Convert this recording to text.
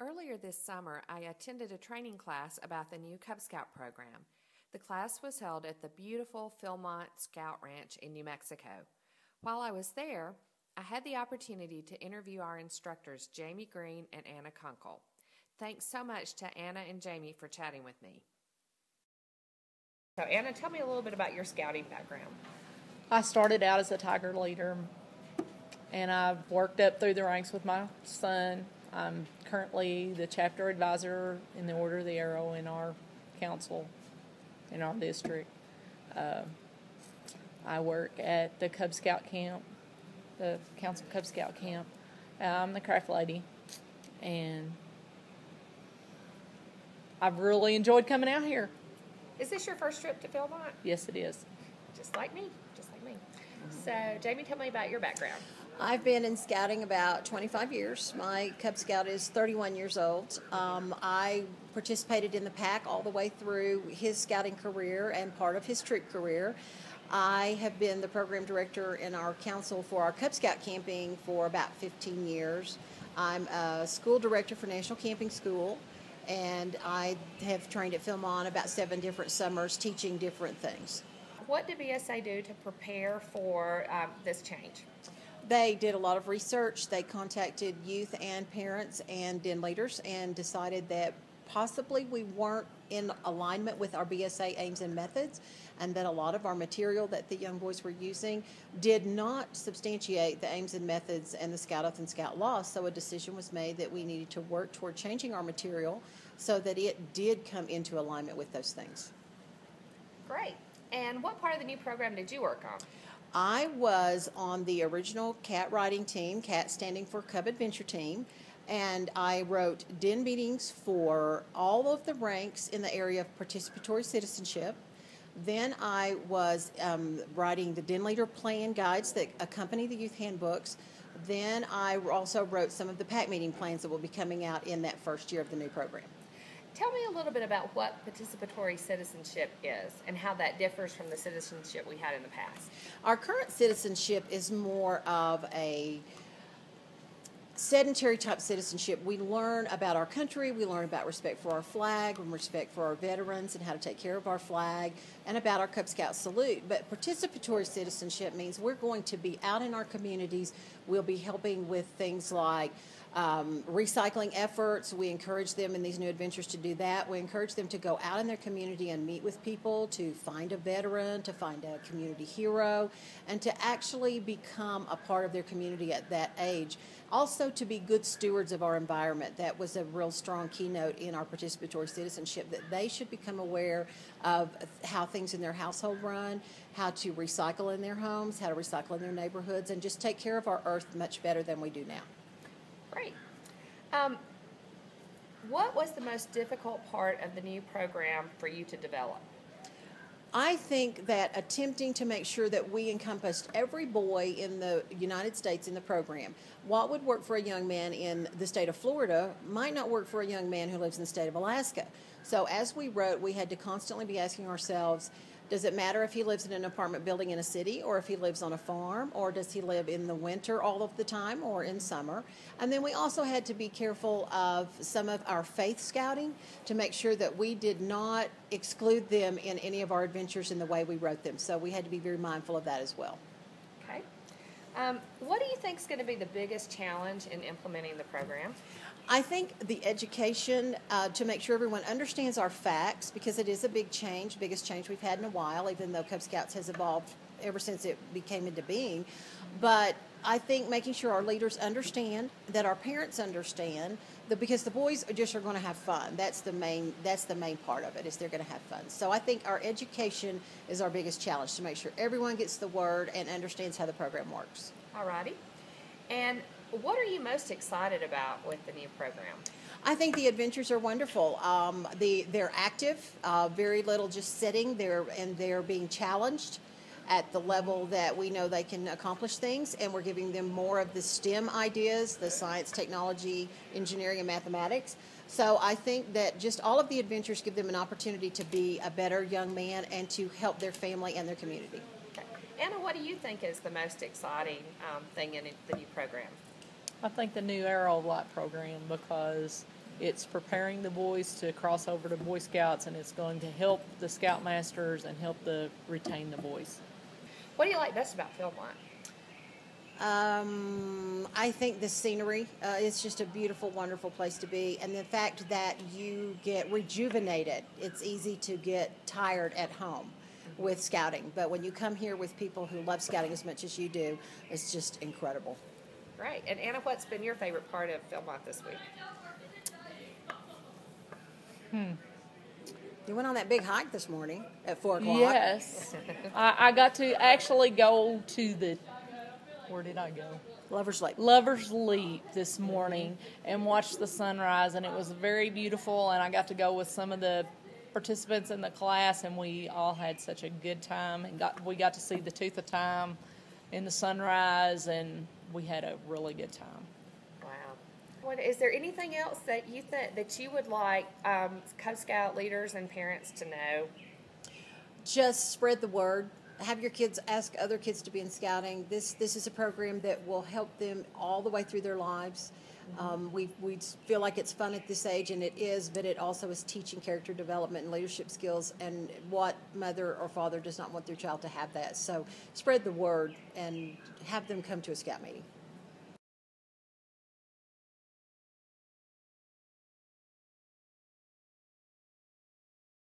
Earlier this summer, I attended a training class about the new Cub Scout program. The class was held at the beautiful Philmont Scout Ranch in New Mexico. While I was there, I had the opportunity to interview our instructors, Jamie Green and Anna Kunkel. Thanks so much to Anna and Jamie for chatting with me. So Anna, tell me a little bit about your scouting background. I started out as a Tiger leader, and I've worked up through the ranks with my son. I'm currently the chapter advisor in the Order of the Arrow in our council, in our district. I work at the Cub Scout camp, the Council Cub Scout camp. I'm the craft lady, and I've really enjoyed coming out here. Is this your first trip to Philmont? Yes, it is. Just like me. So, Jamie, tell me about your background. I've been in scouting about 25 years. My Cub Scout is 31 years old. I participated in the pack all the way through his scouting career and part of his troop career. I have been the program director in our council for our Cub Scout camping for about 15 years. I'm a school director for National Camping School, and I have trained at Philmont about 7 different summers teaching different things. What did BSA do to prepare for this change? They did a lot of research. They contacted youth and parents and den leaders and decided that possibly we weren't in alignment with our BSA aims and methods, and that a lot of our material that the young boys were using did not substantiate the aims and methods and the Scout Oath and Scout Law. So a decision was made that we needed to work toward changing our material so that it did come into alignment with those things. Great. And what part of the new program did you work on? I was on the original CAT writing team, CAT standing for Cub Adventure Team, and I wrote den meetings for all of the ranks in the area of participatory citizenship. Then I was writing the den leader plan guides that accompany the youth handbooks. Then I also wrote some of the pack meeting plans that will be coming out in that first year of the new program. Tell me a little bit about what participatory citizenship is and how that differs from the citizenship we had in the past. Our current citizenship is more of a sedentary type citizenship. We learn about our country, we learn about respect for our flag, and respect for our veterans and how to take care of our flag, and about our Cub Scout salute. But participatory citizenship means we're going to be out in our communities. We'll be helping with things like recycling efforts. We encourage them in these new adventures to do that. We encourage them to go out in their community and meet with people, to find a veteran, to find a community hero, and to actually become a part of their community at that age. Also, to be good stewards of our environment. That was a real strong keynote in our participatory citizenship, that they should become aware of how things in their household run, how to recycle in their homes, how to recycle in their neighborhoods, and just take care of our earth much better than we do now. Great. What was the most difficult part of the new program for you to develop? I think that attempting to make sure that we encompassed every boy in the United States in the program. What would work for a young man in the state of Florida might not work for a young man who lives in the state of Alaska. So as we wrote, we had to constantly be asking ourselves, does it matter if he lives in an apartment building in a city, or if he lives on a farm, or does he live in the winter all of the time or in summer? And then we also had to be careful of some of our faith scouting to make sure that we did not exclude them in any of our adventures in the way we wrote them. So we had to be very mindful of that as well. Okay. What do you think is going to be the biggest challenge in implementing the program? I think the education to make sure everyone understands our facts, because it is a big change, biggest change we've had in a while, even though Cub Scouts has evolved ever since it became into being. But I think making sure our leaders understand, that our parents understand, that because the boys just are going to have fun. That's the main part of it, is they're going to have fun. So I think our education is our biggest challenge, to make sure everyone gets the word and understands how the program works. All righty. And what are you most excited about with the new program? I think the adventures are wonderful. They're active, very little just sitting there, and they're being challenged at the level that we know they can accomplish things, and we're giving them more of the STEM ideas, the science, technology, engineering, and mathematics. So I think that just all of the adventures give them an opportunity to be a better young man and to help their family and their community. Okay. Anna, what do you think is the most exciting thing in the new program? I think the new Arrow of Light program, because It's preparing the boys to cross over to Boy Scouts, and it's going to help the Scoutmasters and help retain the boys. What do you like best about Philmont? I think the scenery, it's just a beautiful, wonderful place to be. And the fact that you get rejuvenated. It's easy to get tired at home with scouting. But when you come here with people who love scouting as much as you do, it's just incredible. Great. And Anna, what's been your favorite part of Philmont this week? You went on that big hike this morning at 4 o'clock. Yes. I got to actually go to where did I go? Lover's Lake. Lover's Leap this morning and watch the sunrise, and it was very beautiful, and I got to go with some of the participants in the class, and we all had such a good time, and we got to see the tooth of time in the sunrise, and we had a really good time. Wow. Is there anything else that you think that you would like Cub Scout leaders and parents to know? Just spread the word. Have your kids ask other kids to be in scouting. This is a program that will help them all the way through their lives. We feel like it's fun at this age, and it is, but it also is teaching character development and leadership skills, and what mother or father does not want their child to have that. So spread the word and have them come to a scout meeting.